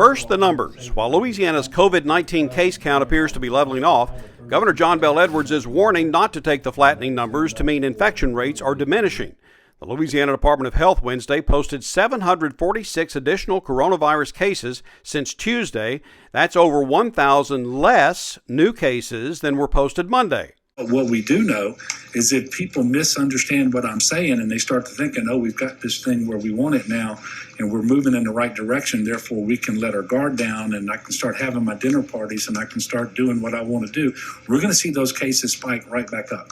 First, the numbers. While Louisiana's COVID-19 case count appears to be leveling off, Governor John Bel Edwards is warning not to take the flattening numbers to mean infection rates are diminishing. The Louisiana Department of Health Wednesday posted 746 additional coronavirus cases since Tuesday. That's over 1,000 less new cases than were posted Monday. What we do know is if people misunderstand what I'm saying and they start to thinking, oh, we've got this thing where we want it now and we're moving in the right direction, therefore we can let our guard down and I can start having my dinner parties and I can start doing what I want to do, we're going to see those cases spike right back up.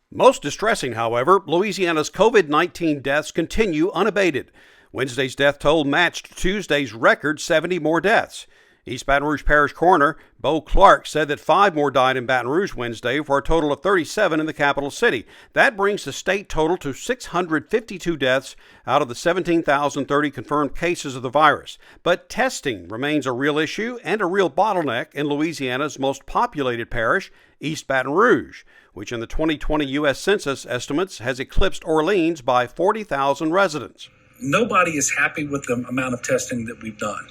Most distressing, however, Louisiana's COVID-19 deaths continue unabated. Wednesday's death toll matched Tuesday's record 70 more deaths. East Baton Rouge Parish Coroner Bo Clark said that 5 more died in Baton Rouge Wednesday for a total of 37 in the capital city. That brings the state total to 652 deaths out of the 17,030 confirmed cases of the virus. But testing remains a real issue and a real bottleneck in Louisiana's most populated parish, East Baton Rouge, which in the 2020 U.S. Census estimates has eclipsed Orleans by 40,000 residents. Nobody is happy with the amount of testing that we've done,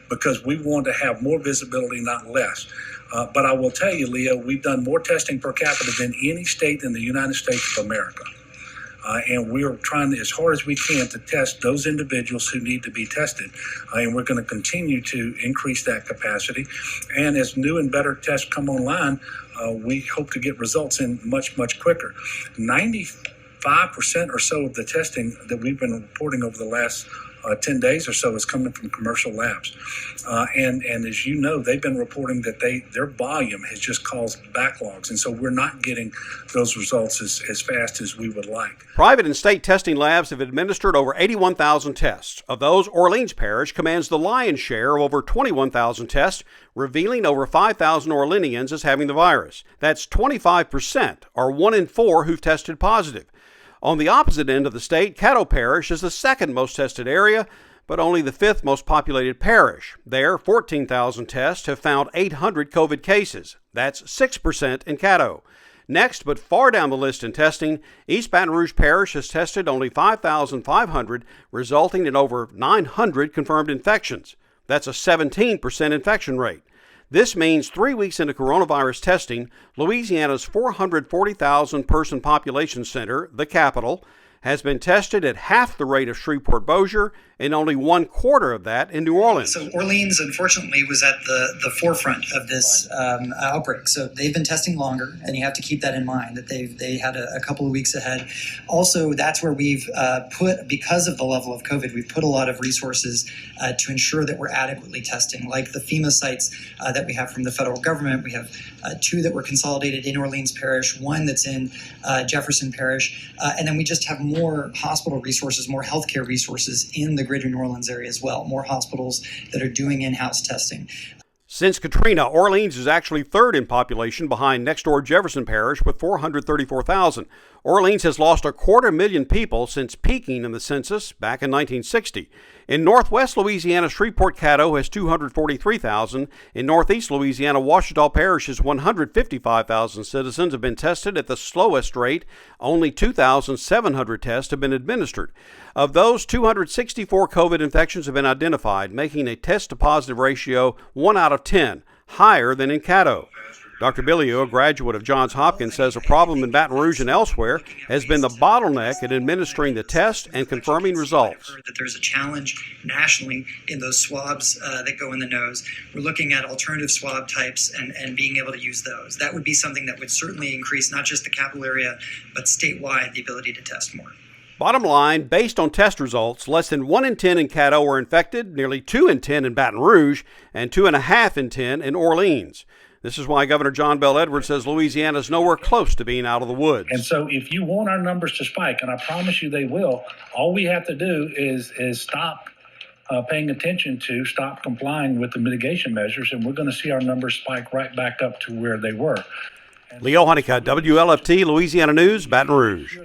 because we want to have more visibility, not less. But I will tell you, Leo, we've done more testing per capita than any state in the United States of America. And we're trying as hard as we can to test those individuals who need to be tested. And we're going to continue to increase that capacity. And as new and better tests come online, we hope to get results in much, much quicker. 95% or so of the testing that we've been reporting over the last 10 days or so is coming from commercial labs. And as you know, they've been reporting that their volume has just caused backlogs. And so we're not getting those results as fast as we would like. Private and state testing labs have administered over 81,000 tests. Of those, Orleans Parish commands the lion's share of over 21,000 tests, revealing over 5,000 Orleanians as having the virus. That's 25%, or 1 in 4 who've tested positive. On the opposite end of the state, Caddo Parish is the second most tested area, but only the 5th most populated parish. There, 14,000 tests have found 800 COVID cases. That's 6% in Caddo. Next, but far down the list in testing, East Baton Rouge Parish has tested only 5,500, resulting in over 900 confirmed infections. That's a 17% infection rate. This means 3 weeks into coronavirus testing, Louisiana's 440,000 person population center, the capital, has been tested at half the rate of Shreveport-Bossier and only 1/4 of that in New Orleans. So Orleans, unfortunately, was at the forefront of this outbreak. So they've been testing longer, and you have to keep that in mind, that they had a couple of weeks ahead. Also, that's where we've put, because of the level of COVID, we've put a lot of resources to ensure that we're adequately testing, like the FEMA sites that we have from the federal government. We have 2 that were consolidated in Orleans Parish, 1 that's in Jefferson Parish, and then we just have more hospital resources, more healthcare resources in the greater New Orleans area as well, more hospitals that are doing in-house testing. Since Katrina, Orleans is actually 3rd in population behind next-door Jefferson Parish with 434,000. Orleans has lost 250,000 people since peaking in the census back in 1960. In northwest Louisiana, Shreveport-Caddo has 243,000. In northeast Louisiana, Ouachita Parish's 155,000 citizens have been tested at the slowest rate. Only 2,700 tests have been administered. Of those, 264 COVID infections have been identified, making a test-to-positive ratio 1 out of 10, higher than in Caddo. Dr. Billio, a graduate of Johns Hopkins, says a problem in Baton Rouge and elsewhere has been the bottleneck in administering the test and confirming results. That there's a challenge nationally in those swabs that go in the nose. We're looking at alternative swab types and being able to use those. That would be something that would certainly increase not just the capital area, but statewide, the ability to test more. Bottom line, based on test results, less than 1 in 10 in Caddo were infected, nearly 2 in 10 in Baton Rouge, and 2.5 in 10 in Orleans. This is why Governor John Bel Edwards says Louisiana is nowhere close to being out of the woods. And so if you want our numbers to spike, and I promise you they will, all we have to do is stop paying attention to, stop complying with the mitigation measures, and we're going to see our numbers spike right back up to where they were. Leo Honeycutt, WLFT, Louisiana News, Baton Rouge.